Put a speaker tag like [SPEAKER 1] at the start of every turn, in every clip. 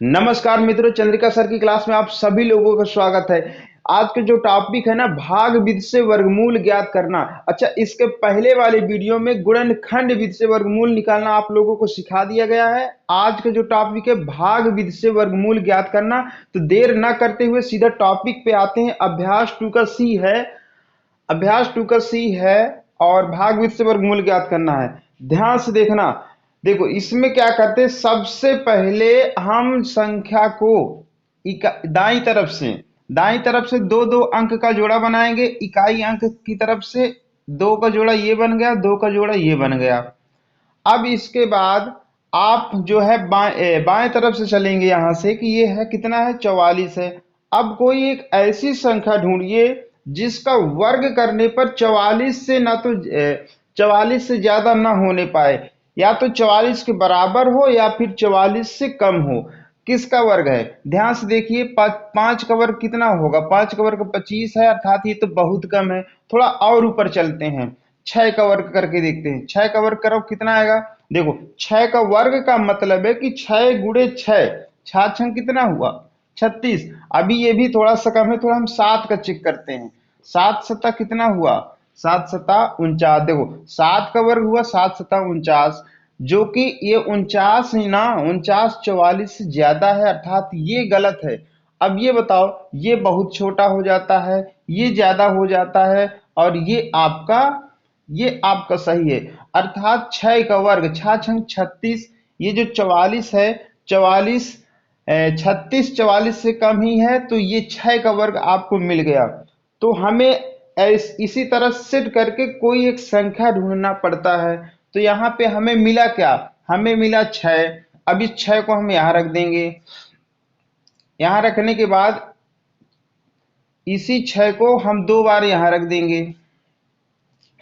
[SPEAKER 1] नमस्कार मित्रों, चंद्रिका सर की क्लास में आप सभी लोगों का स्वागत है। आज का जो टॉपिक है ना, भाग विधि से वर्गमूल ज्ञात करना। अच्छा, इसके पहले वाले वीडियो में गुणनखंड विधि से वर्गमूल निकालना आप लोगों को सिखा दिया गया है। आज का जो टॉपिक है भाग विधि से वर्गमूल ज्ञात करना। तो देर न करते हुए सीधा टॉपिक पे आते हैं। अभ्यास 2 का सी है। अभ्यास 2 का सी है और भाग विधि से वर्गमूल ज्ञात करना है। ध्यान से देखना। देखो, इसमें क्या करते हैं, सबसे पहले हम संख्या को दाई तरफ से दो दो अंक का जोड़ा बनाएंगे। इकाई अंक की तरफ से दो का जोड़ा ये बन गया, दो का जोड़ा ये बन गया। अब इसके बाद आप जो है बाएं तरफ से चलेंगे यहां से कि ये है कितना है, 44 है। अब कोई एक ऐसी संख्या ढूंढिए जिसका वर्ग करने पर 44 से ना तो 44 से ज्यादा ना होने पाए, या तो 44 के बराबर हो या फिर 44 से कम हो। किसका वर्ग है, ध्यान से देखिए। पांच का वर्ग कितना होगा, पांच का वर्ग 25 है, अर्थात ये तो बहुत कम है। थोड़ा और ऊपर चलते हैं, छह का वर्ग करके देखते हैं। छह का वर्ग करो कितना आएगा। देखो, छह का वर्ग का मतलब है कि 6 गुणे 6, छह छंग कितना हुआ, 36। अभी ये भी थोड़ा सा कम है, थोड़ा हम सात का चेक करते हैं। सात सत्ता कितना हुआ, सात सत्ता 49। देखो, सात का वर्ग हुआ 7 सत्ता 49, जो कि ये 49 ही ना, 49 44 से ज्यादा है, अर्थात ये गलत है। अब ये बताओ, ये बहुत छोटा हो जाता है, ये ज्यादा हो जाता है, और ये आपका सही है। अर्थात 6 का वर्ग 6 छंग 36। ये जो 44 है, 44 36 44 से कम ही है, तो ये 6 का वर्ग आपको मिल गया। तो हमें इसी तरह सेट करके कोई एक संख्या ढूंढना पड़ता है। तो यहाँ पे हमें मिला क्या, हमें मिला 6। अब इस 6 को हम यहाँ रख देंगे। यहाँ रखने के बाद इसी 6 को हम दो बार यहाँ रख देंगे।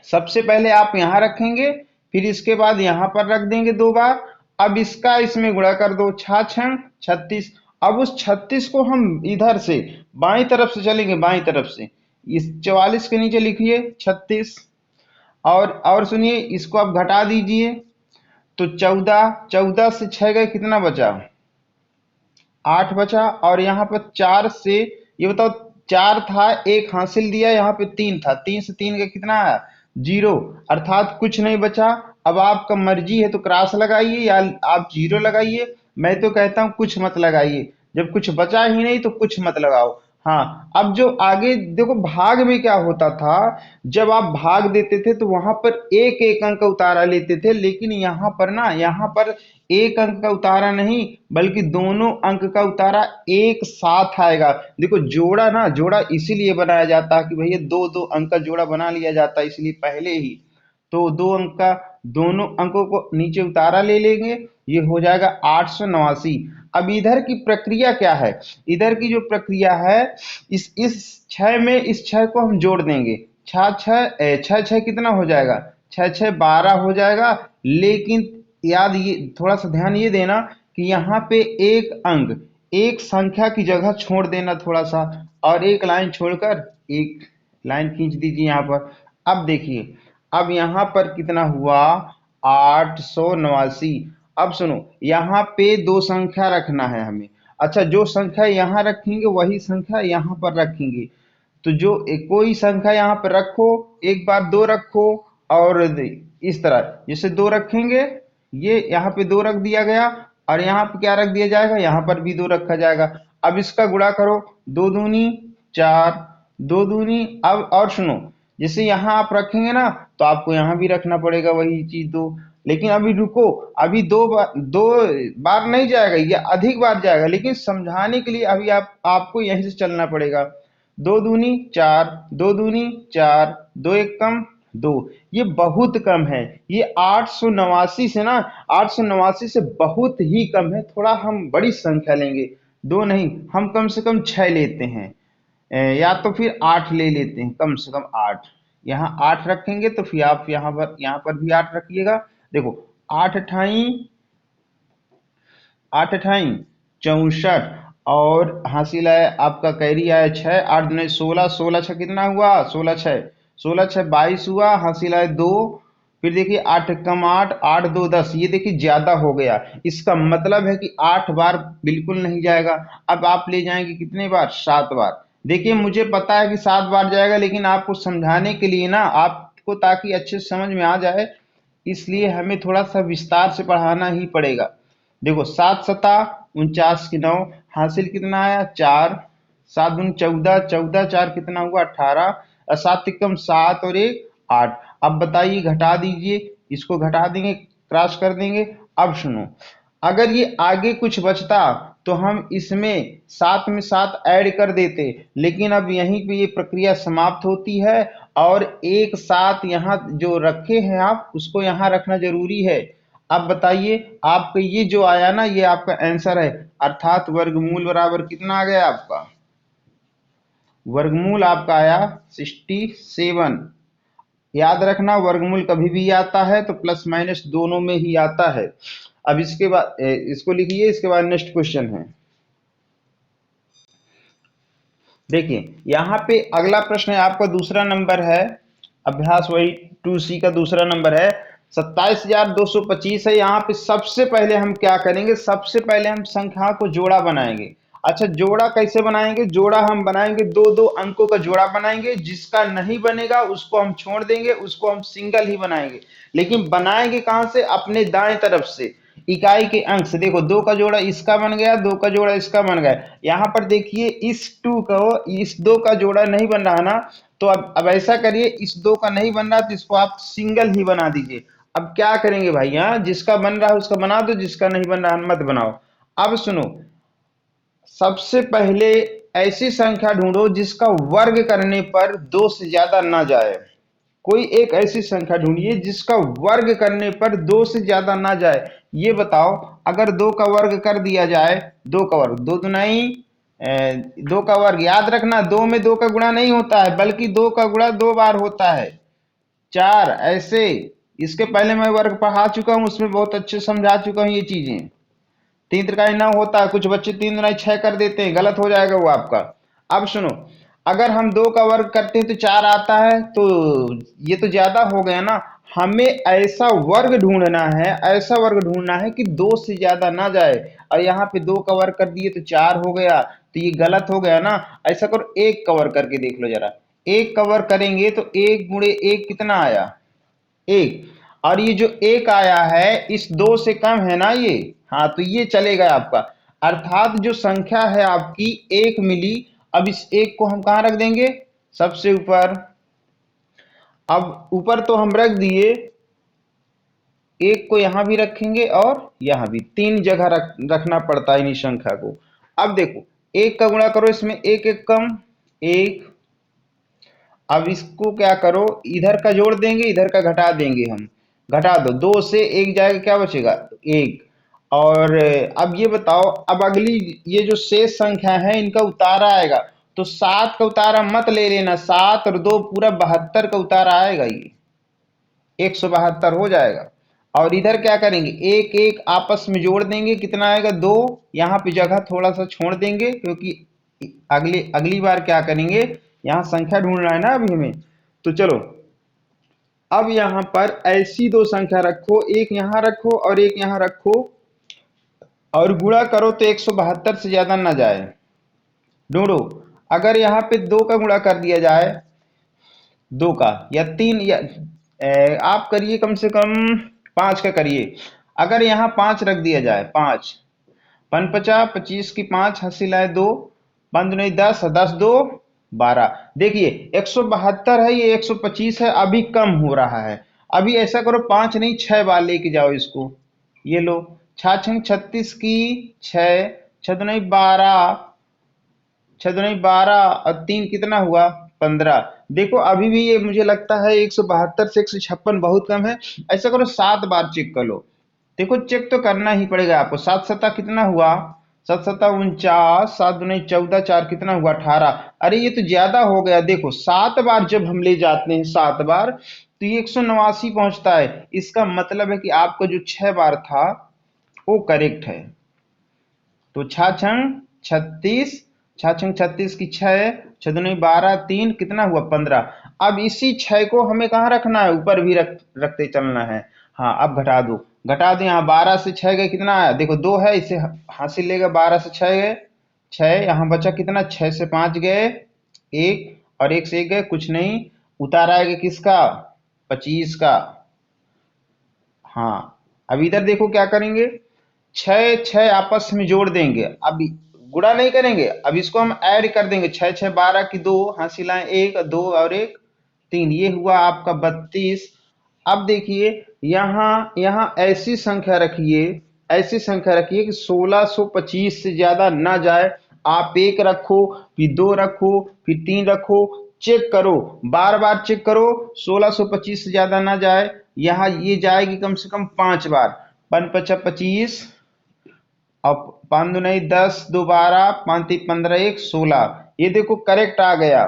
[SPEAKER 1] सबसे पहले आप यहां रखेंगे, फिर इसके बाद यहां पर रख देंगे दो बार। अब इसका इसमें गुणा कर दो, 6 छंग 36। अब उस 36 को हम इधर से बाई तरफ से चलेंगे, बाई तरफ से इस 44 के नीचे लिखिए 36। और सुनिए, इसको आप घटा दीजिए तो 14, 14 से 6 गए, कितना बचा, 8 बचा। और यहाँ पर 4 से, ये बताओ, 4 था, एक हासिल दिया, यहाँ पे 3 था, 3 से 3 का कितना आया, 0, अर्थात कुछ नहीं बचा। अब आपका मर्जी है तो क्रॉस लगाइए या आप 0 लगाइए। मैं तो कहता हूं कुछ मत लगाइए, जब कुछ बचा ही नहीं तो कुछ मत लगाओ। हाँ, अब जो आगे देखो, भाग में क्या होता था, जब आप भाग देते थे तो वहां पर एक एक अंक का उतारा लेते थे, लेकिन यहाँ पर ना, यहाँ पर एक अंक का उतारा नहीं, बल्कि दोनों अंक का उतारा एक साथ आएगा। देखो, जोड़ा ना, जोड़ा इसीलिए बनाया जाता है कि भैया दो दो अंक का जोड़ा बना लिया जाता है, इसलिए पहले ही तो दो अंक का, दोनों अंकों को नीचे उतारा ले लेंगे, ये हो जाएगा 889। अब इधर की प्रक्रिया क्या है, इधर की जो प्रक्रिया है, इस छह में इस छह को हम जोड़ देंगे। छह छह छह छह कितना हो जाएगा, छह छह 12 हो जाएगा। लेकिन याद, ये थोड़ा सा ध्यान ये देना कि यहाँ पे एक अंक, एक संख्या की जगह छोड़ देना थोड़ा सा, और एक लाइन छोड़कर एक लाइन खींच दीजिए यहाँ पर। अब देखिए, अब यहाँ पर कितना हुआ, 889। अब सुनो, यहाँ पे दो संख्या रखना है हमें। अच्छा, जो संख्या यहाँ रखेंगे वही संख्या यहाँ पर रखेंगे। तो जो कोई संख्या यहाँ पर रखो, एक बार दो रखो, और इस तरह जैसे दो रखेंगे, ये यहाँ पे दो रख दिया गया, और यहाँ पे क्या रख दिया जाएगा, यहाँ पर भी दो रखा जाएगा। अब इसका गुणा करो, दो दूनी चार, दो दूनी। अब और सुनो, जैसे यहाँ आप रखेंगे ना, तो आपको यहाँ भी रखना पड़ेगा वही चीज दो। लेकिन अभी रुको, अभी दो बार नहीं जाएगा, ये अधिक बार जाएगा, लेकिन समझाने के लिए अभी आपको यहीं से चलना पड़ेगा। दो दूनी चार, दो दूनी चार, दो एक कम दो, ये बहुत कम है। ये 889 से ना, 889 से बहुत ही कम है। थोड़ा हम बड़ी संख्या लेंगे, दो नहीं, हम कम से कम 6 लेते हैं, या तो फिर 8 ले लेते हैं, कम से कम 8। यहाँ 8 रखेंगे तो फिर आप यहाँ पर भी 8 रखिएगा। देखो, 8 अठाई 64, और हासिल है आपका, कैरी आया 6, 8 दूनी 16, 16 छह कितना हुआ, 16 छह 22 हुआ, हासिल है 2, फिर देखिए 8 कम 8, 8 2 10, ये देखिए ज्यादा हो गया। इसका मतलब है कि 8 बार बिल्कुल नहीं जाएगा। अब आप ले जाएंगे कितने बार? 7 बार। देखिए मुझे पता है कि 7 बार जाएगा, लेकिन आपको समझाने के लिए ना, आपको ताकि अच्छे से समझ में आ जाए, इसलिए हमें थोड़ा सा विस्तार से पढ़ाना ही पड़ेगा। देखो 7 सता 49 की 9, हासिल कितना आया? 4। 7 दूनी 14, 14 4 कितना हुआ? 18। और 7 तिकम 7 और 1 8। अब बताइए, घटा दीजिए, इसको घटा देंगे, क्रॉस कर देंगे। अब सुनो, अगर ये आगे कुछ बचता तो हम इसमें 7 में 7 ऐड कर देते, लेकिन अब यहीं पे ये प्रक्रिया समाप्त होती है, और एक साथ यहाँ जो रखे हैं आप, उसको यहाँ रखना जरूरी है। अब बताइए, आपका ये जो आया ना, ये आपका आंसर है, अर्थात वर्गमूल बराबर कितना आ गया आपका? वर्गमूल आपका आया 67। याद रखना, वर्गमूल कभी भी आता है तो प्लस माइनस दोनों में ही आता है। अब इसके बाद इसको लिखिए, इसके बाद नेक्स्ट क्वेश्चन है। देखिए यहाँ पे अगला प्रश्न है आपका, दूसरा नंबर है, अभ्यास वही 2C का दूसरा नंबर है, 27,225 है। यहाँ पे सबसे पहले हम क्या करेंगे? सबसे पहले हम संख्या को जोड़ा बनाएंगे। अच्छा, जोड़ा कैसे बनाएंगे? जोड़ा हम बनाएंगे, दो दो अंकों का जोड़ा बनाएंगे। जिसका नहीं बनेगा उसको हम छोड़ देंगे, उसको हम सिंगल ही बनाएंगे। लेकिन बनाएंगे कहां से? अपने दाएं तरफ से, इकाई के अंक से। देखो, दो का जोड़ा इसका बन गया, दो का जोड़ा इसका बन गया। यहाँ पर देखिए, इस टू को इस दो का जोड़ा नहीं बन रहा ना, तो अब ऐसा करिए, इस दो का नहीं बन रहा तो इसको आप सिंगल ही बना दीजिए। अब क्या करेंगे भाई, यहाँ जिसका बन रहा है उसका बना दो, जिसका नहीं बन रहा है मत बनाओ। अब सुनो, सबसे पहले ऐसी संख्या ढूंढो जिसका वर्ग करने पर दो से ज्यादा ना जाए। कोई एक ऐसी संख्या ढूंढिए जिसका वर्ग करने पर दो से ज्यादा ना जाए। ये बताओ, अगर दो का वर्ग कर दिया जाए, दो का वर्ग, दो दुनाई दो का वर्ग, याद रखना दो में दो का गुणा नहीं होता है, बल्कि दो का गुणा दो बार होता है। चार, ऐसे। इसके पहले मैं वर्ग पढ़ा चुका हूं, उसमें बहुत अच्छे समझा चुका हूं ये चीजें। तीन त्रिकाई नौ होता है, कुछ बच्चे तीन दुनाई छह कर देते हैं, गलत हो जाएगा वो आपका। अब सुनो, अगर हम दो का वर्ग करते हैं तो चार आता है, तो ये तो ज्यादा हो गया ना। हमें ऐसा वर्ग ढूंढना है, ऐसा वर्ग ढूंढना है कि दो से ज्यादा ना जाए। और यहाँ पे दो का वर्ग कर दिए तो चार हो गया, तो ये गलत हो गया ना। ऐसा करो, एक का वर्ग करके देख लो जरा। एक का वर्ग करेंगे तो एक गुणे एक कितना आया? एक। और ये जो एक आया है, इस दो से कम है ना ये, हाँ, तो ये चलेगा आपका। अर्थात जो संख्या है आपकी एक मिली। अब इस एक को हम कहाँ रख देंगे? सबसे ऊपर। अब ऊपर तो हम रख दिए, एक को यहां भी रखेंगे और यहां भी, तीन जगह रखना पड़ता है इन्हीं संख्या को। अब देखो, एक का गुणा करो, इसमें एक एक कम, एक। अब इसको क्या करो, इधर का जोड़ देंगे, इधर का घटा देंगे हम। घटा दो, दो से एक जाएगा, क्या बचेगा? एक। और अब ये बताओ, अब अगली ये जो शेष संख्या है, इनका उतारा आएगा। तो 7 का उतारा मत ले लेना, 7 और 2 पूरा 72 का उतारा आएगा, ये 172 हो जाएगा। और इधर क्या करेंगे, एक एक आपस में जोड़ देंगे, कितना आएगा? 2। यहाँ पे जगह थोड़ा सा छोड़ देंगे, क्योंकि अगली अगली बार क्या करेंगे, यहाँ संख्या ढूंढना है ना अभी हमें। तो चलो, अब यहाँ पर ऐसी दो संख्या रखो, एक यहाँ रखो और एक यहाँ रखो, और गुणा करो तो 172 से ज्यादा ना जाए। ढूंढो, अगर यहाँ पे दो का गुणा कर दिया जाए, दो का या तीन, या आप करिए कम से कम 5 का करिए। अगर यहाँ 5 रख दिया जाए, 5 पन 50, 25 की 5, हंसी लाए 2, पंद नहीं 10, 10 2 12। देखिए 172 है, ये 125 है, अभी कम हो रहा है। अभी ऐसा करो, 5 नहीं 6 बार लेके जाओ इसको। ये लो, 6 36 की 6, 6 नहीं 12, 6 नहीं 12 और 3 कितना हुआ? 15। देखो अभी भी ये मुझे लगता है 172 से 156 बहुत कम है। ऐसा करो, 7 बार चेक कर लो। देखो चेक तो करना ही पड़ेगा आपको। 7 सत्ता कितना हुआ? 7 सत्ता 49, 7 दूनी 14, 4 कितना हुआ? 18। अरे ये तो ज्यादा हो गया। देखो 7 बार जब हम ले जाते हैं, 7 बार, तो ये 189 पहुंचता है। इसका मतलब है कि आपका जो 6 बार था वो करेक्ट है। तो 6 छंग 36, छः 36 की 6, 6 12, 3 कितना हुआ 15। अब इसी 6 को हमें कहाँ रखना है, ऊपर भी रखते चलना है। हाँ अब घटा दो, घटा दो, यहाँ 12 से 6 गए कितना आया, देखो 2 है, इसे हासिल लेगा, 12 से 6 गए 6, यहाँ बचा कितना, 6 से 5 गए 1, और 1 से 1 गए कुछ नहीं, उतार आएगा किसका, 25 का। हाँ अब इधर देखो क्या करेंगे, छह छह आपस में जोड़ देंगे, अब गुणा नहीं करेंगे, अब इसको हम ऐड कर देंगे, 6 6 12 की 2 हासिल आए 1 2 और 1 3, ये हुआ आपका 32। अब देखिए यहाँ यहाँ ऐसी संख्या रखिए, ऐसी संख्या रखिए कि 1625 से ज्यादा ना जाए। आप 1 रखो, फिर 2 रखो, फिर 3 रखो, चेक करो, बार बार चेक करो, 1625 से ज्यादा ना जाए। यहाँ ये जाएगी कम से कम 5 बार, 5 5 25, अब 5 दूनी 10, 2 12, 5 3 15, 1 16, ये देखो करेक्ट आ गया,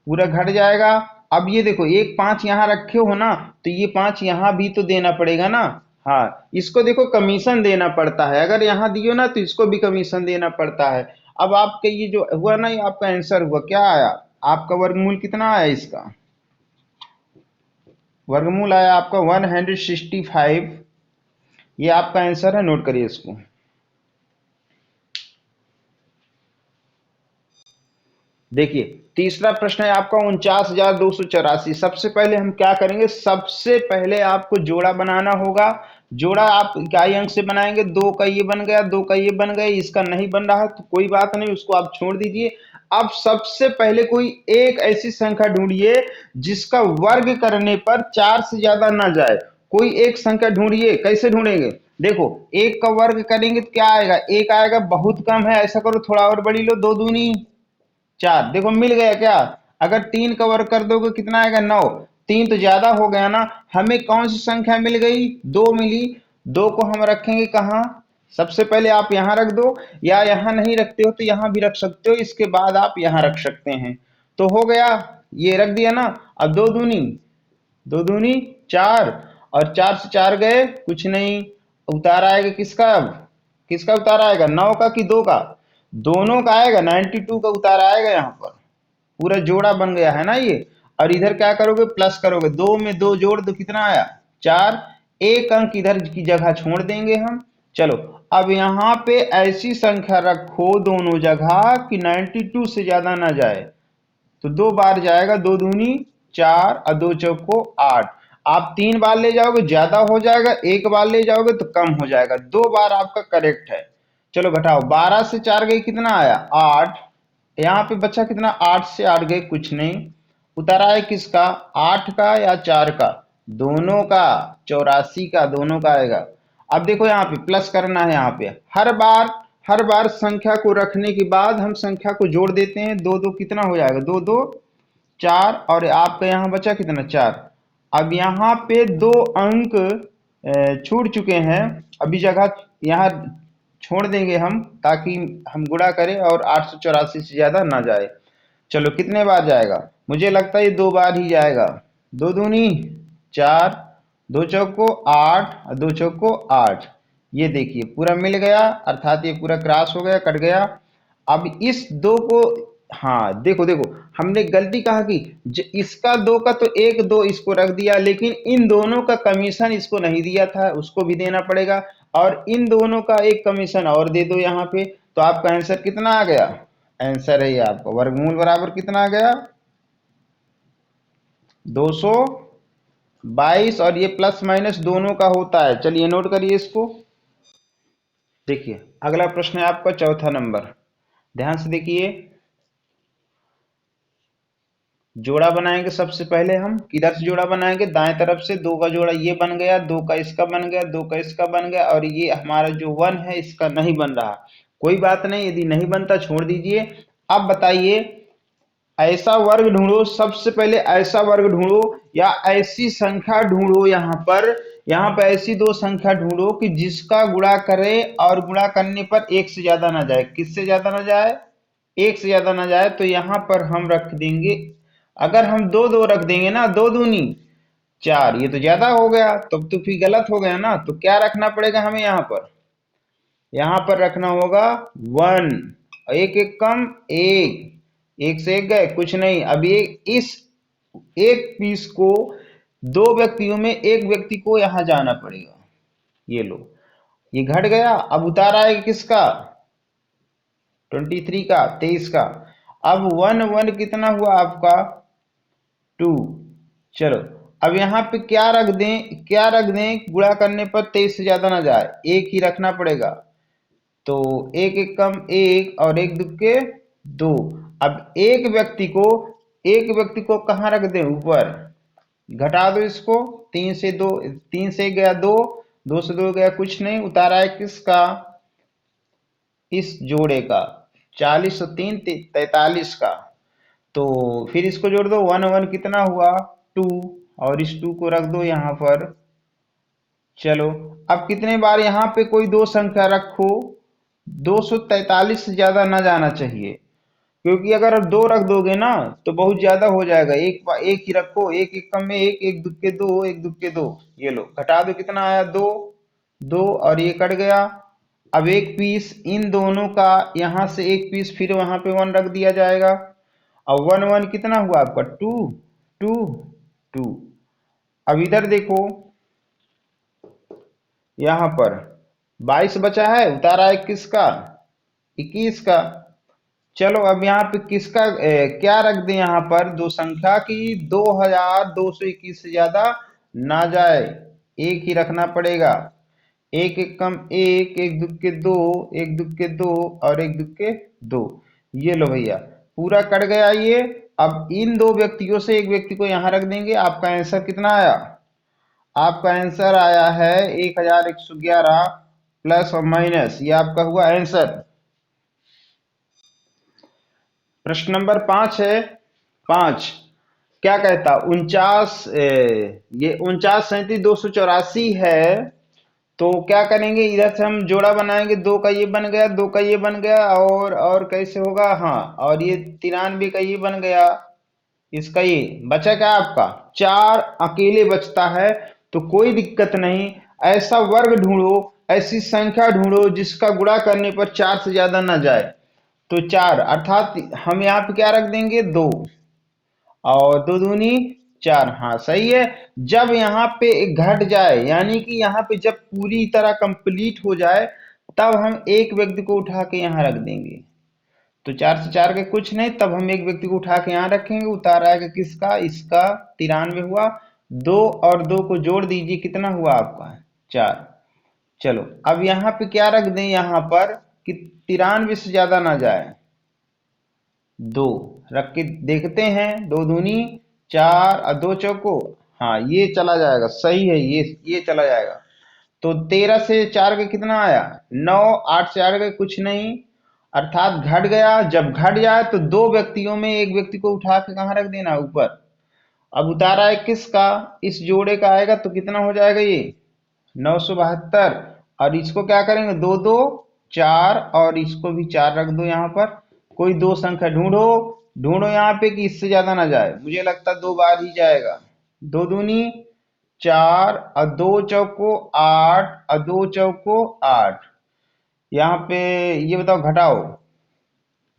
[SPEAKER 1] पूरा घट जाएगा। अब ये देखो एक 5 यहाँ रखे हो ना, तो ये 5 यहाँ भी तो देना पड़ेगा ना। हाँ इसको देखो कमीशन देना पड़ता है, अगर यहाँ दियो ना तो इसको भी कमीशन देना पड़ता है। अब आपके ये जो हुआ ना, ये आपका आंसर हुआ, क्या आया आपका, वर्गमूल कितना आया इसका, वर्गमूल आया आपका 165। ये आपका आंसर है, नोट करिए इसको। देखिए तीसरा प्रश्न है आपका 49,284। सबसे पहले हम क्या करेंगे, सबसे पहले आपको जोड़ा बनाना होगा। जोड़ा आप इकाई अंक से बनाएंगे, 2 का ये बन गया, 2 का ये बन गया, इसका नहीं बन रहा तो कोई बात नहीं, उसको आप छोड़ दीजिए। अब सबसे पहले कोई एक ऐसी संख्या ढूंढिए जिसका वर्ग करने पर 4 से ज्यादा ना जाए। कोई एक संख्या ढूंढिए, कैसे ढूंढेंगे, देखो एक का वर्ग करेंगे तो क्या आएगा, एक आएगा, बहुत कम है, ऐसा करो थोड़ा और बड़ी लो, 2 दूनी 4, देखो मिल गया क्या। अगर 3 का वर्ग कर दोगे कितना आएगा, 9, 3 तो ज्यादा हो गया ना। हमें कौन सी संख्या मिल गई, 2 मिली। 2 को हम रखेंगे कहाँ, सबसे पहले आप यहाँ रख दो, या यहाँ नहीं रखते हो तो यहाँ भी रख सकते हो, इसके बाद आप यहाँ रख सकते हैं। तो हो गया, ये रख दिया ना। अब 2 दूनी 4, और 4 से 4 गए कुछ नहीं, उतार आएगा किसका, अब किसका उतार आएगा, 9 का कि 2 का, दोनों का आएगा, 92 का उतार आएगा। यहाँ पर पूरा जोड़ा बन गया है ना ये। और इधर क्या करोगे, प्लस करोगे, 2 में 2 जोड़ दो कितना आया 4, एक अंक इधर की जगह छोड़ देंगे हम। चलो अब यहाँ पे ऐसी संख्या रखो दोनों जगह कि 92 से ज्यादा ना जाए, तो 2 बार जाएगा, 2 दूनी 4 और 2 चौको 8। आप 3 बार ले जाओगे ज्यादा हो जाएगा, 1 बार ले जाओगे तो कम हो जाएगा, 2 बार आपका करेक्ट है। चलो घटाओ, 12 से 4 गए कितना आया 8, यहाँ पे बचा कितना, 8 से 8 गए कुछ नहीं, उतारा है किसका, 8 का या 4 का, दोनों का, 84 का, दोनों का आएगा। अब देखो यहाँ पे प्लस करना है, यहाँ पे हर बार संख्या को रखने के बाद हम संख्या को जोड़ देते हैं, 2 2 कितना हो जाएगा, 2 2 4, और आपका यहाँ बचा कितना 4। अब यहाँ पे 2 अंक छूट चुके हैं, अभी जगह यहाँ छोड़ देंगे हम, ताकि हम गुणा करें और 884 से ज्यादा ना जाए। चलो कितने बार जाएगा, मुझे लगता है ये 2 बार ही जाएगा, 2 दूनी 4, 2 चौको 8 और 2 चौको 8, ये देखिए पूरा मिल गया, अर्थात ये पूरा क्रॉस हो गया, कट गया। अब इस 2 को, हाँ देखो देखो हमने गलती कहा कि इसका 2 का तो 1 2 इसको रख दिया, लेकिन इन दोनों का कमीशन इसको नहीं दिया था, उसको भी देना पड़ेगा, और इन दोनों का एक कमीशन और दे दो यहाँ पे, तो आपका आंसर कितना आ गया, आंसर है ये आपका वर्गमूल बराबर कितना आ गया 222, और ये प्लस माइनस दोनों का होता है। चलिए नोट करिए इसको। देखिए अगला प्रश्न है आपका चौथा नंबर, ध्यान से देखिए। जोड़ा बनाएंगे सबसे पहले हम, किधर से जोड़ा बनाएंगे, दाएं तरफ से, 2 का जोड़ा ये बन गया, 2 का इसका बन गया, 2 का इसका बन गया, और ये हमारा जो 1 है इसका नहीं बन रहा, कोई बात नहीं, यदि नहीं बनता छोड़ दीजिए। अब बताइए ऐसा वर्ग ढूंढो, सबसे पहले ऐसा वर्ग ढूंढो या ऐसी संख्या ढूंढो, यहाँ पर ऐसी 2 संख्या ढूंढो कि जिसका गुणा करे और गुणा करने पर 1 से ज्यादा ना जाए, किससे ज्यादा ना जाए, 1 से ज्यादा ना जाए। तो यहाँ पर हम रख देंगे, अगर हम 2 2 रख देंगे ना, 2 दूनी 4, ये तो ज्यादा हो गया, तब तो फिर गलत हो गया ना, तो क्या रखना पड़ेगा हमें, यहाँ पर रखना होगा 1, एक एक कम एक, एक से एक गए कुछ नहीं। अब ये इस एक पीस को दो व्यक्तियों में एक व्यक्ति को यहां जाना पड़ेगा। ये लो, ये घट गया। अब उतारा है किसका? 23 का, 23 का। अब वन वन कितना हुआ आपका? 2। चलो, अब यहाँ पे क्या रख दें, क्या रख दें? गुणा करने पर 23 से ज्यादा ना जाए, एक ही रखना पड़ेगा। तो एक एक कम एक और एक दुक्के दो। अब एक व्यक्ति को कहाँ रख दें? ऊपर। घटा दो इसको, 3 से 2, 3 से गया 2, 2 से 2 गया कुछ नहीं। उतारा है किसका? इस जोड़े का, 40 और 3 43 का। तो फिर इसको जोड़ दो, वन वन कितना हुआ? 2, और इस 2 को रख दो यहाँ पर। चलो, अब कितने बार यहाँ पे कोई दो संख्या रखो, 243 से ज्यादा ना जाना चाहिए, क्योंकि अगर आप दो रख दोगे ना तो बहुत ज्यादा हो जाएगा। एक ही रखो, एक एक कम में एक, एक दुक्के दो, एक दुक्के दो। ये लो, घटा दो कितना आया? 2, 2 और ये कट गया। अब एक पीस इन दोनों का, यहां से एक पीस फिर वहां पे 1 रख दिया जाएगा। अब वन वन कितना हुआ आपका? 2, 2, 2। अब इधर देखो, यहां पर 22 बचा है, उतारा है किसका? 21 का। चलो, अब यहाँ पे किसका क्या रख दें? यहाँ पर दो संख्या की 2221 से ज्यादा ना जाए, एक ही रखना पड़ेगा। एक एक कम एक, एक दुक्के दो, एक दुक्के दो और एक दुक्के दो। ये लो भैया, पूरा कट गया ये। अब इन दो व्यक्तियों से एक व्यक्ति को यहां रख देंगे। आपका आंसर कितना आया? आपका आंसर आया है 1111 प्लस और माइनस, ये आपका हुआ आंसर। प्रश्न नंबर 5 है। 5 क्या कहता? 49, ये 49, 37, 284 है। तो क्या करेंगे, इधर से हम जोड़ा बनाएंगे, दो का ये बन गया, दो का ये बन गया, और कैसे होगा? हाँ, और ये 93 का ये बन गया, इसका ये बचा क्या आपका? 4 अकेले बचता है। तो कोई दिक्कत नहीं, ऐसा वर्ग ढूंढो, ऐसी संख्या ढूंढो जिसका गुणा करने पर 4 से ज्यादा ना जाए। तो 4, अर्थात हम यहाँ पे क्या रख देंगे? 2, और 2 दूनी 4। हाँ सही है। जब यहाँ पे घट जाए, यानी कि यहाँ पे जब पूरी तरह कंप्लीट हो जाए, तब हम एक व्यक्ति को उठा के यहाँ रख देंगे। तो 4 से 4 के कुछ नहीं, तब हम एक व्यक्ति को उठा के यहाँ रखेंगे। उतारा है किसका? इसका, 93 हुआ। 2 और 2 को जोड़ दीजिए, कितना हुआ आपका? 4। चलो, अब यहाँ पे क्या रख दें? यहाँ पर कि 93 से ज्यादा ना जाए, 2 रख के देखते हैं। 2 दूनी 4 और 2 चौको, हाँ ये चला जाएगा, सही है, ये चला जाएगा। तो 13 से 4 के कितना आया? 9, 8 से 8 के कुछ नहीं, अर्थात घट गया। जब घट जाए तो दो व्यक्तियों में एक व्यक्ति को उठा के कहाँ रख देना? ऊपर। अब उतारा है किसका? इस जोड़े का आएगा, तो कितना हो जाएगा ये? 972। और इसको क्या करेंगे? 2, 2, 4 और इसको भी 4 रख दो यहाँ पर। कोई दो संख्या ढूंढो, ढूंढो यहाँ पे कि इससे ज्यादा ना जाए। मुझे लगता है 2 बार ही जाएगा। 2 दूनी 4 और 2 चौको 8 और 2 चौको 8। यहाँ पे ये बताओ, घटाओ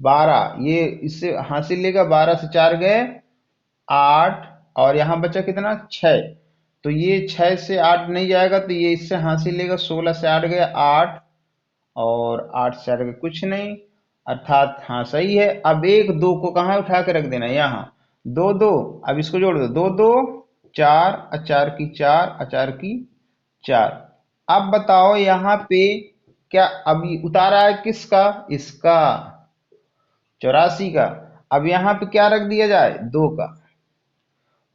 [SPEAKER 1] 12, ये इससे हासिल लेगा, 12 से 4 गए 8, और यहाँ बचा कितना? 6। तो ये 6 से 8 नहीं जाएगा, तो ये इससे हासिल लेगा, 16 से 8 गया 8, और 8 से 8 गए कुछ नहीं, अर्थात हाँ सही है। अब एक 2 को कहाँ उठा के रख देना? यहाँ। 2, 2, अब इसको जोड़ दो, 2, 2, 4 और 4 की 4 और 4 की 4। अब बताओ यहाँ पे क्या? अभी उतारा है किसका? इसका, 84 का। अब यहाँ पे क्या रख दिया जाए? 2 का।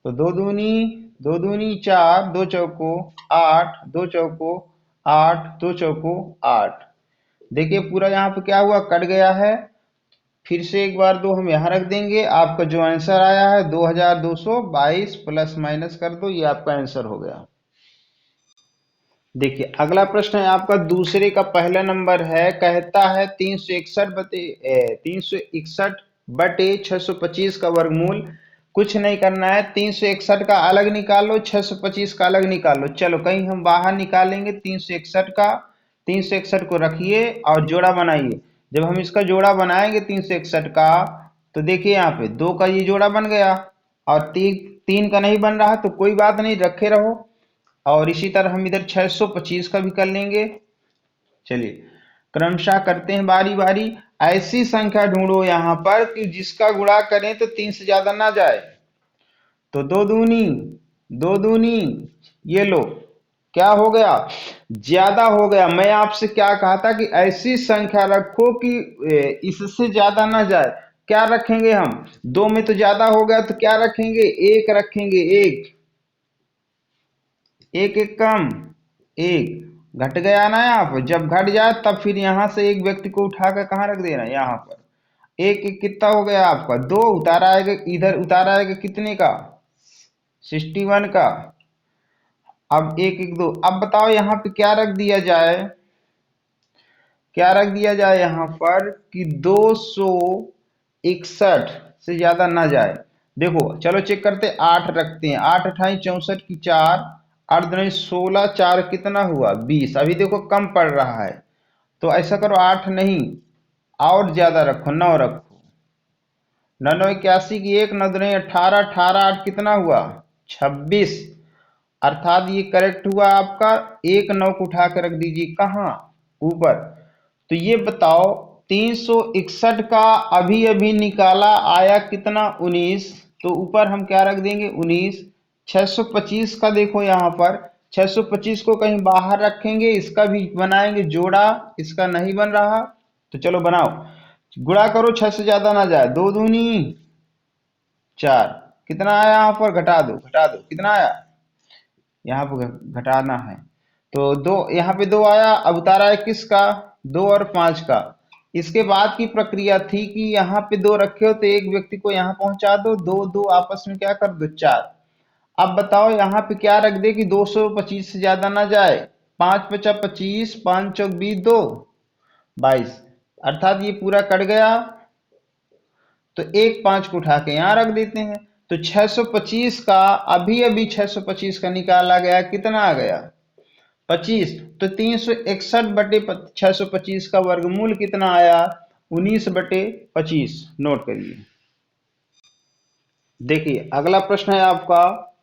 [SPEAKER 1] तो 2 दूनी 4, 2 चौको 8, 2 चौको 8, 2 चौको 8। देखिए पूरा यहाँ पे क्या हुआ? कट गया है। फिर से एक बार 2 हम यहाँ रख देंगे। आपका जो आंसर आया है 2222, प्लस माइनस कर दो, ये आपका आंसर हो गया। देखिए अगला प्रश्न है आपका दूसरे का पहला नंबर है। कहता है 361 बटे 625 का वर्गमूल। कुछ नहीं करना है, 361 का अलग निकाल लो, 625 का अलग निकाल लो। चलो कहीं हम बाहर निकालेंगे 361 का। 361 को रखिए और जोड़ा बनाइए। जब हम इसका जोड़ा बनाएंगे 361 का, तो देखिए यहाँ पे 2 का ये जोड़ा बन गया और 3 का नहीं बन रहा, तो कोई बात नहीं, रखे रहो। और इसी तरह हम इधर 625 का भी कर लेंगे। चलिए क्रमशः करते हैं बारी बारी। ऐसी संख्या ढूंढो यहाँ पर कि जिसका गुणा करें तो 3 से ज्यादा ना जाए। तो दो दूनी, दो दूनी, ये लो, क्या हो गया, ज्यादा हो गया। मैं आपसे क्या कहा था कि ऐसी संख्या रखो कि इससे ज्यादा ना जाए। क्या रखेंगे हम, 2 में तो ज्यादा हो गया, तो क्या रखेंगे, 1 रखेंगे। एक एक एक कम, एक घट गया ना। यहाँ पर जब घट जाए तब फिर यहाँ से एक व्यक्ति को उठाकर कहाँ रख देना, यहाँ पर। एक एक कितना हो गया आपका, 2 उतारा आएगा, इधर उतारा आएगा कितने का, 61 का। अब एक एक दो, अब बताओ यहाँ पे क्या रख दिया जाए, क्या रख दिया जाए यहाँ पर कि 261 से ज्यादा ना जाए। देखो चलो चेक करते, 8 रखते हैं, 8 अठाई 64 की 4, 8 दूनी 16, 4 कितना हुआ 20। अभी देखो कम पड़ रहा है, तो ऐसा करो 8 नहीं और ज्यादा रखो, 9 रखो। 9 9 81 की 1, 9 दूनी 18, 18 8 कितना हुआ 26। अर्थात ये करेक्ट हुआ आपका। एक 9 को उठा के रख दीजिए कहाँ, ऊपर। तो ये बताओ 361 का अभी अभी निकाला, आया कितना 19, तो ऊपर हम क्या रख देंगे 19। 625 का देखो यहाँ पर, 625 को कहीं बाहर रखेंगे, इसका भी बनाएंगे जोड़ा, इसका नहीं बन रहा, तो चलो बनाओ, गुणा करो 6 से ज्यादा ना जाए। दो दूनी 4, कितना आया यहाँ पर, घटा दो, घटा दो, कितना आया, यहाँ पर घटाना है, तो 2, यहाँ पे 2 आया। अब उतारा है किसका, 2 और 5 का। इसके बाद की प्रक्रिया थी कि यहाँ पे 2 रखे हो तो एक व्यक्ति को यहाँ पहुंचा दो, 2 2 आपस में क्या कर दो 4। अब बताओ यहाँ पे क्या रख दे कि 225 से ज्यादा ना जाए। 5 पचा 25, 5 चौक 20, 2 22, अर्थात ये पूरा कट गया, तो एक 5 को उठा के यहाँ रख देते हैं। तो 625 का अभी अभी 625 का निकाला गया, कितना आ गया 25। तो 361 बटे 625 का वर्गमूल कितना आया, 19 बटे 25। नोट करिए। देखिए अगला प्रश्न है आपका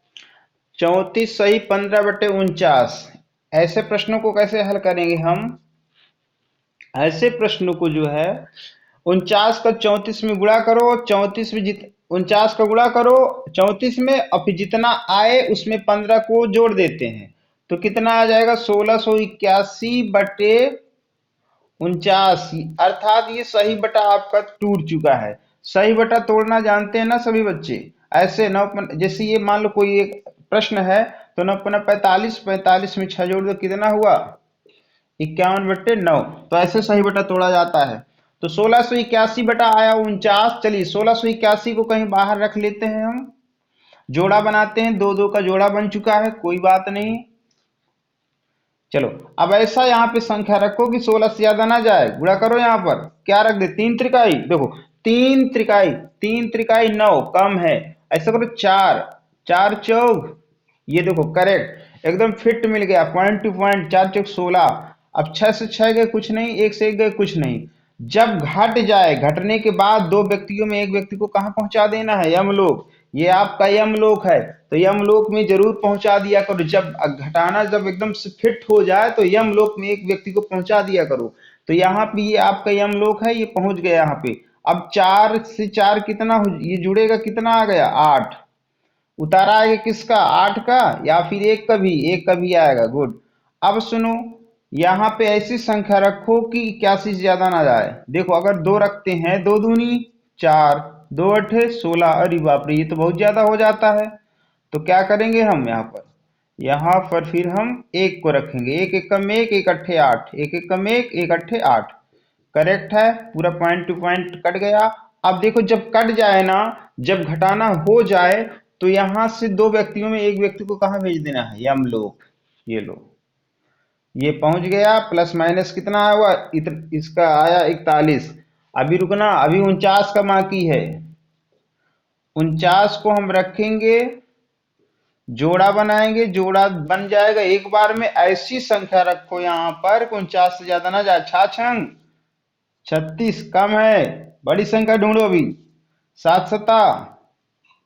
[SPEAKER 1] 34 सही 15 बटे 49। ऐसे प्रश्नों को कैसे हल करेंगे हम, ऐसे प्रश्नों को जो है 49 का 34 में गुणा करो, 34 में 49 का गुणा करो 34 में, और फिर जितना आए उसमें 15 को जोड़ देते हैं, तो कितना आ जाएगा 1681 बटे 49। अर्थात ये सही बटा आपका टूट चुका है। सही बटा तोड़ना जानते हैं ना सभी बच्चे। ऐसे नौ, जैसे ये मान लो कोई एक प्रश्न है, तो 9 45, 45 में 6 जोड़ दो, कितना हुआ 51/9। तो ऐसे सही बटा तोड़ा जाता है। तो 1681 बटा आया 49। चलिए 1681 को कहीं बाहर रख लेते हैं हम, जोड़ा बनाते हैं, 2 2 का जोड़ा बन चुका है, कोई बात नहीं। चलो अब ऐसा यहाँ पे संख्या रखो कि 16 से ज्यादा ना जाए, गुणा करो, यहाँ पर क्या रख दे, 3 त्रिकाई, देखो 3 त्रिकाई, 3 त्रिकाई 9 कम है, ऐसा करो 4 4 चौक, ये देखो करेक्ट एकदम फिट मिल गया, पॉइंट टू पॉइंट, 4 चौक 16। अब 6 से 6 गए कुछ नहीं, 1 से 1 गए कुछ नहीं। जब घट जाए, घटने के बाद 2 व्यक्तियों में एक व्यक्ति को कहाँ पहुंचा देना है, यमलोक। ये आपका यमलोक है, तो यमलोक में जरूर पहुंचा दिया करो। जब घटाना जब एकदम से फिट हो जाए तो यमलोक में एक व्यक्ति को पहुंचा दिया करो। तो यहाँ पे ये आपका यमलोक है, ये पहुंच गया यहाँ पे। अब 4 से 4 कितना ये जुड़ेगा, कितना आ गया 8। उतारा आएगा किसका, 8 का, या फिर 1 का भी, 1 का भी आएगा, गुड। अब सुनो, यहाँ पे ऐसी संख्या रखो कि 81 से ज्यादा ना जाए। देखो अगर 2 रखते हैं, 2 दूनी 4, 2 अठे 16, अरे बाप रे ये तो बहुत ज्यादा हो जाता है। तो क्या करेंगे हम यहाँ पर, यहाँ पर फिर हम 1 को रखेंगे, 1 एक कम 1, 1 अट्ठे 8, 1 एक कम 1, 1 अट्ठे 8। करेक्ट है, पूरा पॉइंट टू पॉइंट कट गया। अब देखो जब कट जाए ना, जब घटाना हो जाए, तो यहां से 2 व्यक्तियों में एक व्यक्ति को कहां भेज देना है, यमलोक। ये लो, ये पहुंच गया, प्लस माइनस कितना आया हुआ, इसका आया 41। अभी रुकना, अभी 49 का बाकी है। 49 को हम रखेंगे, जोड़ा बनाएंगे, जोड़ा बन जाएगा एक बार में। ऐसी संख्या रखो यहाँ पर 49 से ज्यादा ना जाए, छाछंग 36 कम है, बड़ी संख्या ढूंढो अभी। 7 सता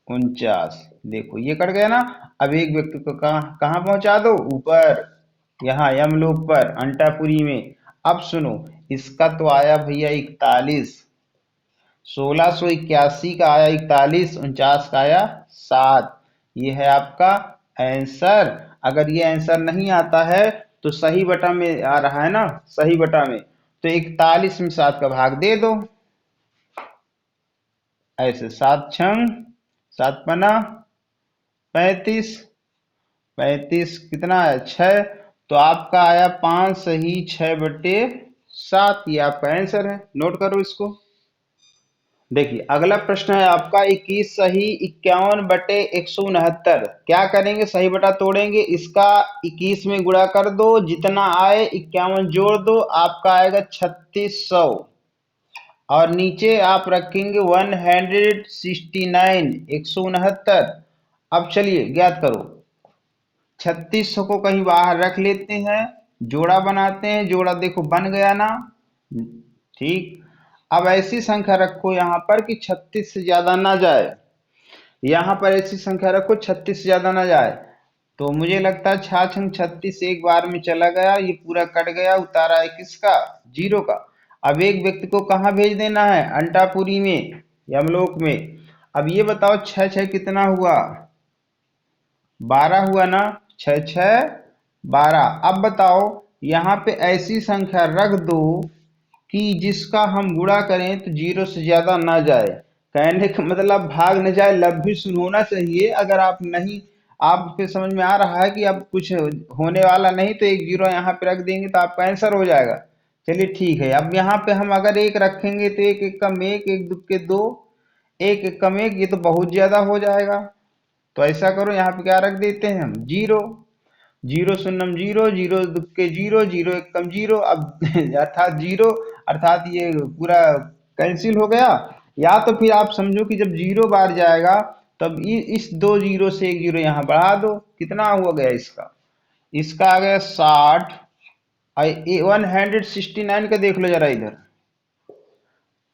[SPEAKER 1] 49। देखो ये कट गया ना। अब एक व्यक्ति को कहाँ कहाँ पहुंचा दो, ऊपर, यहाँ यमलोक पर अंटापुरी में। अब सुनो, इसका तो आया भैया 41। 1681 का आया 41, 49 का आया 7। ये है आपका आंसर। अगर ये आंसर नहीं आता है तो सही बटा में आ रहा है ना, सही बटा में, तो 41 में 7 का भाग दे दो। ऐसे 7 छंग 7 पना 35। 35 कितना है, 6। तो आपका आया 5 सही 6/7। ये आपका आंसर है, नोट करो इसको। देखिए अगला प्रश्न है आपका 21 सही 51/169। क्या करेंगे, सही बटा तोड़ेंगे, इसका 21 में गुणा कर दो, जितना आए 51 जोड़ दो, आपका आएगा 3600। और नीचे आप रखेंगे 169 169। अब चलिए ज्ञात करो। 3600 को कहीं बाहर रख लेते हैं, जोड़ा बनाते हैं, जोड़ा देखो बन गया ना। ठीक। अब ऐसी संख्या रखो यहाँ पर कि 36 से ज्यादा ना जाए। यहाँ पर ऐसी संख्या रखो 36 से ज्यादा ना जाए। तो मुझे लगता है 6×36 एक बार में चला गया, ये पूरा कट गया, उतारा है किसका, 0 का। अब एक व्यक्ति को कहाँ भेज देना है, अंटापुरी में, यमलोक में। अब ये बताओ 6×6 कितना हुआ, 12 हुआ ना। 6×6 12। अब बताओ यहाँ पे ऐसी संख्या रख दो कि जिसका हम गुणा करें तो 0 से ज्यादा ना जाए। कहने का मतलब भाग न जाए, लब भी शुरू होना चाहिए। अगर आप नहीं, आपके समझ में आ रहा है कि अब कुछ होने वाला नहीं, तो एक 0 यहाँ पे रख देंगे तो आपका आंसर हो जाएगा। चलिए ठीक है। अब यहाँ पे हम अगर एक रखेंगे तो एक एक कम एक, एक दुक्के दो, एक एक कम एक, ये तो बहुत ज्यादा हो जाएगा। तो ऐसा करो, यहाँ पे क्या रख देते हैं हम, 0। 0×0 0, 0 0, 1 कम 0। अब अर्थात 0, अर्थात ये पूरा कैंसिल हो गया। या तो फिर आप समझो कि जब 0 बार जाएगा तब इस 2 0 से 1 0 यहाँ बढ़ा दो। कितना हो गया इसका, इसका आ गया 60। 169 का देख लो जरा इधर,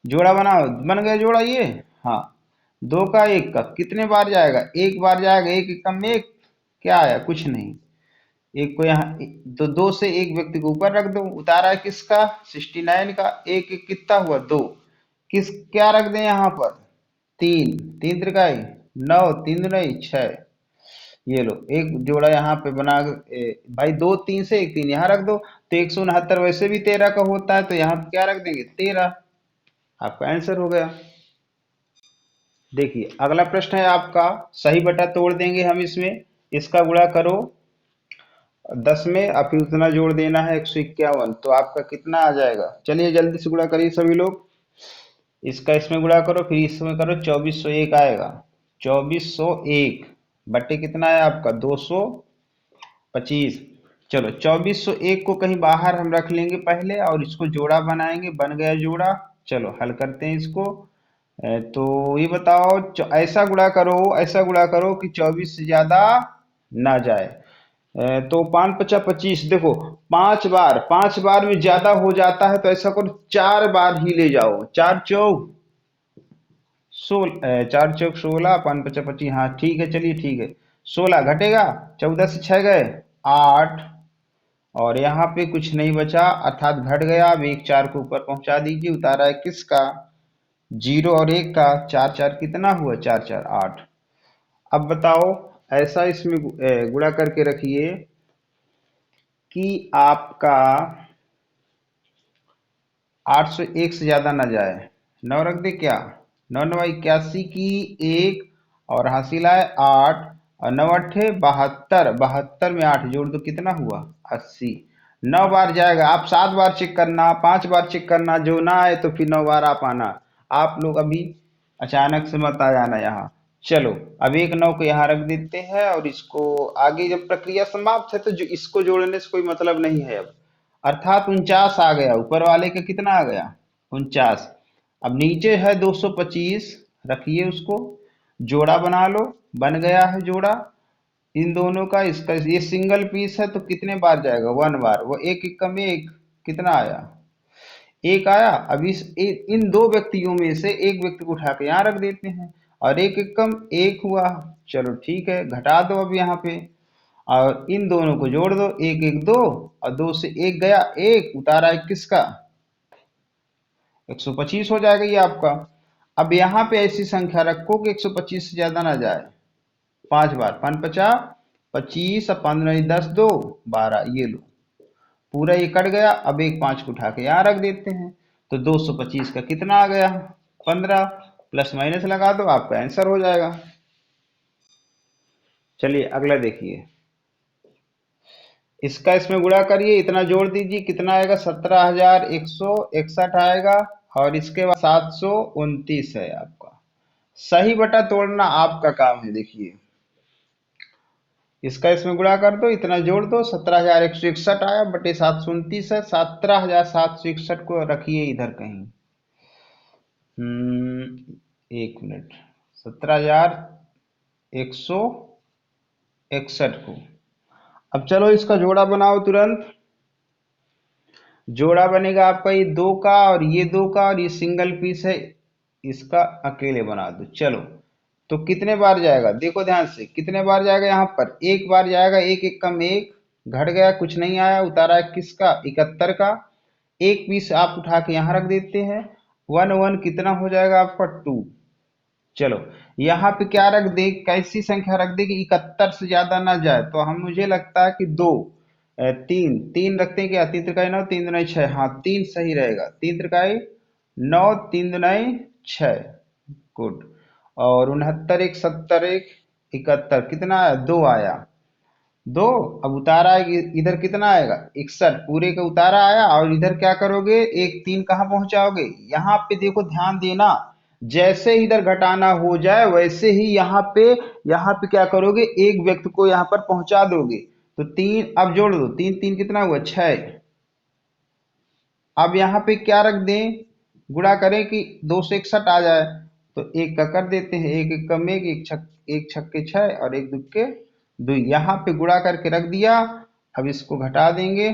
[SPEAKER 1] जोड़ा बनाओ, बन गया जोड़ा ये। हाँ, 2 का 1 का कितने बार जाएगा, एक बार जाएगा, एक एक कम एक, क्या आया, कुछ नहीं। एक को यहाँ, तो 2 से एक व्यक्ति को ऊपर रख दो, उतारा है किसका, 69 का। एक एक कितना हुआ, 2। किस क्या रख दें यहाँ पर, 3। 3×3 9, 3×2 6। ये लो एक जोड़ा यहाँ पे बना भाई, 2 3 से 1 3 यहाँ रख दो। तो 169 वैसे भी 13 का होता है, तो यहाँ पे क्या रख देंगे, 13। आपका आंसर हो गया। देखिए अगला प्रश्न है आपका, सही बटा तोड़ देंगे हम इसमें। इसका गुणा करो 10 में, और फिर उतना जोड़ देना है 151। तो आपका कितना आ जाएगा, चलिए जल्दी से गुणा करिए सभी लोग। इसका इसमें गुणा करो, फिर इसमें करो, 2401 आएगा। 2401 बट्टे कितना है आपका, 225। चलो 2401 को कहीं बाहर हम रख लेंगे पहले, और इसको जोड़ा बनाएंगे, बन गया जोड़ा। चलो हल करते हैं इसको। तो ये बताओ, ऐसा गुणा करो, ऐसा गुणा करो कि 24 से ज्यादा ना जाए। तो 5×5 = 25। देखो 5 बार, 5 बार में ज्यादा हो जाता है, तो ऐसा करो 4 बार ही ले जाओ। 4×4 = 16, 5×5 = 25। हाँ ठीक है, चलिए ठीक है। 16 घटेगा, 14 से 6 गए 8। और यहाँ पे कुछ नहीं बचा, अर्थात घट गया। अब एक 4 को ऊपर पहुंचा दीजिए, उतारा है किसका, 0 और 1 का। 4×4 कितना हुआ, 4×4 = 8। अब बताओ, ऐसा इसमें गुणा करके रखिए कि आपका 801 से ज्यादा ना जाए। 9 रख दे क्या, 9×9 = 81 की 1, और हासिल आए 8, और 9×8 = 72। 72 में 8 जोड़ दो, कितना हुआ, 80। 9 बार जाएगा। आप 7 बार चेक करना, 5 बार चेक करना, जो ना आए तो फिर 9 बार आप आना। आप लोग अभी अचानक से मत आ जाना यहाँ। चलो अब एक 9 को यहाँ रख देते हैं, और इसको आगे जब प्रक्रिया समाप्त है तो जो इसको जोड़ने से कोई मतलब नहीं है अब। अर्थात 49 आ गया, ऊपर वाले का कितना आ गया, 49। अब नीचे है 225, रखिए उसको, जोड़ा बना लो, बन गया है जोड़ा इन दोनों का। इसका ये सिंगल पीस है तो कितने बार जाएगा, 1 बार। वो एक एक कम एक, कितना आया, एक आया। अब इन दो व्यक्तियों में से एक व्यक्ति को उठा के यहाँ रख देते हैं, और एक एक कम एक हुआ। चलो ठीक है, घटा दो अब यहाँ पे, और इन दोनों को जोड़ दो, एक एक दो, और दो से एक गया, एक उतारा 21 का, 125 हो जाएगा ये आपका। अब यहाँ पे ऐसी संख्या रखो कि 125 से ज्यादा ना जाए। 5 बार, 5 × 5 = 25, और 5 × 10 2 12, ये लो पूरा ये कट गया। अब एक 5 को उठा के यहाँ रख देते हैं, तो 225 का कितना आ गया? 15। प्लस माइनस लगा दो, आपका आंसर हो जाएगा। चलिए अगला देखिए, इसका इसमें गुणा करिए, इतना जोड़ दीजिए, कितना आएगा? 17,161 आएगा, और इसके बाद 729 है आपका। सही बटा तोड़ना आपका काम है। देखिए इसका इसमें गुणा कर दो, इतना जोड़ दो, 17,161 आया बटे 729 है। 17,761 को रखिए इधर कहीं। एक मिनट, 17,161 को। अब चलो इसका जोड़ा बनाओ तुरंत। जोड़ा बनेगा आपका ये दो का और ये दो का, और ये सिंगल पीस है, इसका अकेले बना दो। चलो तो कितने बार जाएगा? देखो ध्यान से, कितने बार जाएगा? यहाँ पर एक बार जाएगा, एक एक कम एक, घट गया, कुछ नहीं आया, उतारा 21 का, 71 का। एक पीस आप उठा के यहाँ रख देते हैं, 1 1 कितना हो जाएगा आपका? 2। चलो यहाँ पे क्या रख दे, कैसी संख्या रख दे कि 71 से ज्यादा ना जाए? तो हम मुझे लगता है कि दो, तीन, तीन रखते हैं क्या? 3 × 9 3 × 6, हाँ 3 सही रहेगा। 3 × 9 3 × 6, गुड। और 69 1 70 1 71, कितना आया? 2 आया, 2। अब उतारा इधर कितना आएगा? 61, पूरे का उतारा आया। और इधर क्या करोगे? एक 3 कहाँ पहुंचाओगे? यहाँ पे देखो ध्यान देना, जैसे इधर घटाना हो जाए वैसे ही यहाँ पे क्या करोगे? एक व्यक्ति को यहाँ पर पहुंचा दोगे। तो 3 अब जोड़ दो, 3 3 कितना हुआ? 6। अब यहाँ पे क्या रख दें? गुणा करें कि 261 आ जाए, तो एक का कर देते हैं, एक एक कम एक, एक छक्के 6 और एक दुक्के 2। यहाँ पे गुणा करके रख दिया। अब इसको घटा देंगे,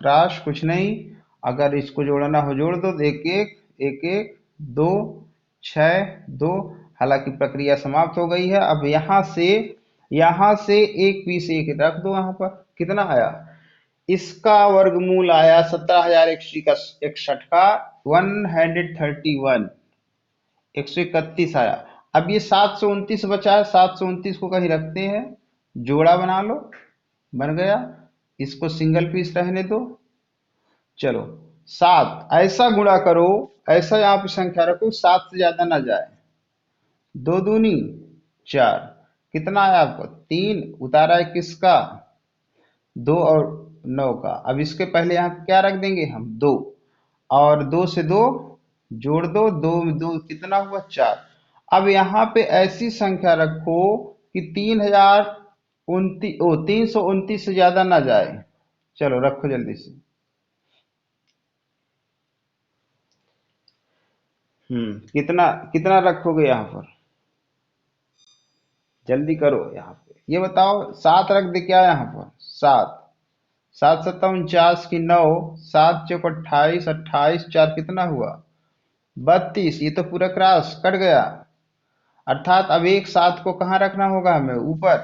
[SPEAKER 1] क्रॉस कुछ नहीं। अगर इसको जोड़ना हो जोड़ दो, एक एक एक एक 2 6 2। हालांकि प्रक्रिया समाप्त हो गई है। अब यहाँ से एक पीस एक रख दो, यहाँ पर कितना आया? इसका वर्गमूल आया 17,161 का 131, 131 आया। अब ये 729 बचा है, 729 को कहीं रखते हैं, जोड़ा बना लो, बन गया। इसको सिंगल पीस रहने दो। चलो 7 ऐसा गुणा करो, ऐसा यहाँ पे संख्या रखो 7 से ज्यादा ना जाए। 2 दूनी 4, कितना आया आपको? 3, उतारा है किसका? 2 और 9 का। अब इसके पहले यहाँ क्या रख देंगे हम? 2, और 2 से 2 जोड़ दो, 2 2 कितना हुआ? 4। अब यहाँ पे ऐसी संख्या रखो कि 329 से ज्यादा ना जाए। चलो रखो जल्दी से। कितना कितना रखोगे यहाँ पर? जल्दी करो यहाँ पे, ये बताओ। 7 रख दे क्या यहाँ पर? 7, 7 7 49 की 9, 7 चौक 28, 28 4 कितना हुआ? 32। ये तो पूरा क्रॉस कट गया। अर्थात अब एक 7 को कहाँ रखना होगा हमें? ऊपर।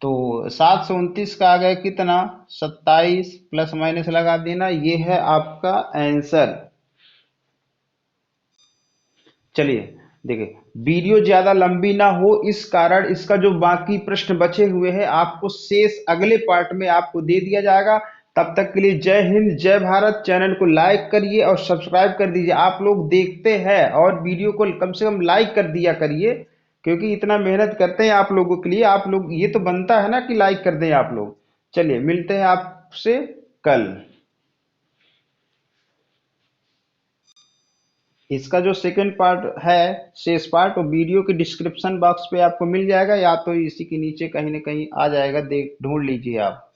[SPEAKER 1] तो 729 का आ गया कितना? 27, प्लस माइनस लगा देना, ये है आपका आंसर। चलिए देखिए, वीडियो ज्यादा लंबी ना हो इस कारण इसका जो बाकी प्रश्न बचे हुए हैं आपको शेष अगले पार्ट में आपको दे दिया जाएगा। तब तक के लिए जय हिंद, जय भारत। चैनल को लाइक करिए और सब्सक्राइब कर दीजिए। आप लोग देखते हैं और वीडियो को कम से कम लाइक कर दिया करिए, क्योंकि इतना मेहनत करते हैं आप लोगों के लिए। आप लोग, ये तो बनता है ना कि लाइक कर दें आप लोग। चलिए मिलते हैं आपसे कल। इसका जो सेकंड पार्ट है, शेष पार्ट, वो वीडियो के डिस्क्रिप्शन बॉक्स पे आपको मिल जाएगा, या तो इसी के नीचे कहीं ना कहीं आ जाएगा, देख ढूंढ लीजिए आप।